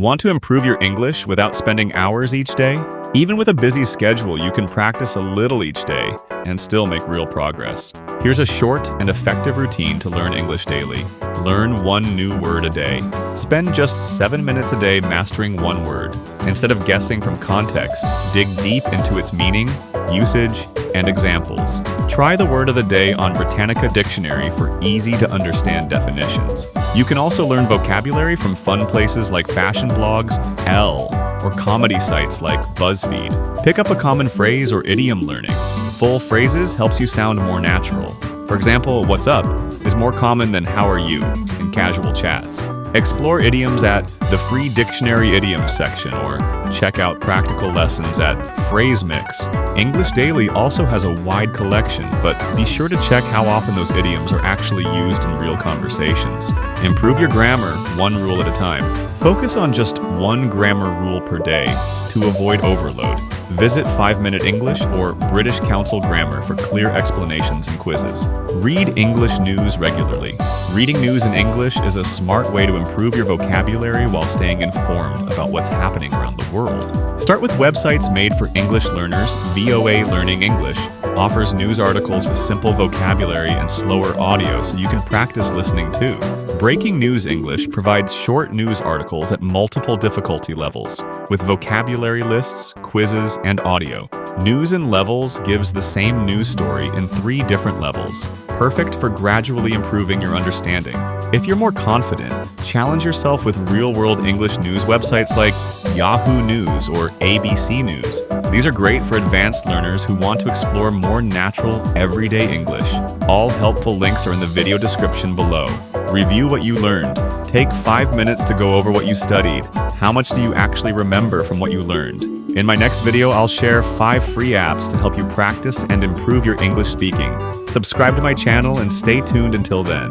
Want to improve your English without spending hours each day? Even with a busy schedule, you can practice a little each day and still make real progress. Here's a short and effective routine to learn English daily. Learn one new word a day. Spend just 7 minutes a day mastering one word. Instead of guessing from context, dig deep into its meaning, usage, and examples. Try the word of the day on Britannica Dictionary for easy-to-understand definitions. You can also learn vocabulary from fun places like fashion blogs, Elle, or comedy sites like BuzzFeed. Pick up a common phrase or idiom learning. Full phrases helps you sound more natural. For example, "what's up" is more common than "how are you" in casual chats. Explore idioms at the free Dictionary Idioms section or check out practical lessons at PhraseMix. English Daily also has a wide collection, but be sure to check how often those idioms are actually used in real conversations. Improve your grammar one rule at a time. Focus on just one grammar rule per day to avoid overload. Visit 5-Minute English or British Council Grammar for clear explanations and quizzes. Read English news regularly. Reading news in English is a smart way to improve your vocabulary while staying informed about what's happening around the world. Start with websites made for English learners. VOA Learning English offers news articles with simple vocabulary and slower audio so you can practice listening too. Breaking News English provides short news articles at multiple difficulty levels, with vocabulary lists, quizzes, and audio. News in Levels gives the same news story in 3 different levels, perfect for gradually improving your understanding. If you're more confident, challenge yourself with real-world English news websites like Yahoo News or ABC News. These are great for advanced learners who want to explore more natural, everyday English. All helpful links are in the video description below. Review what you learned. Take 5 minutes to go over what you studied. How much do you actually remember from what you learned? In my next video, I'll share 5 free apps to help you practice and improve your English speaking. Subscribe to my channel and stay tuned until then.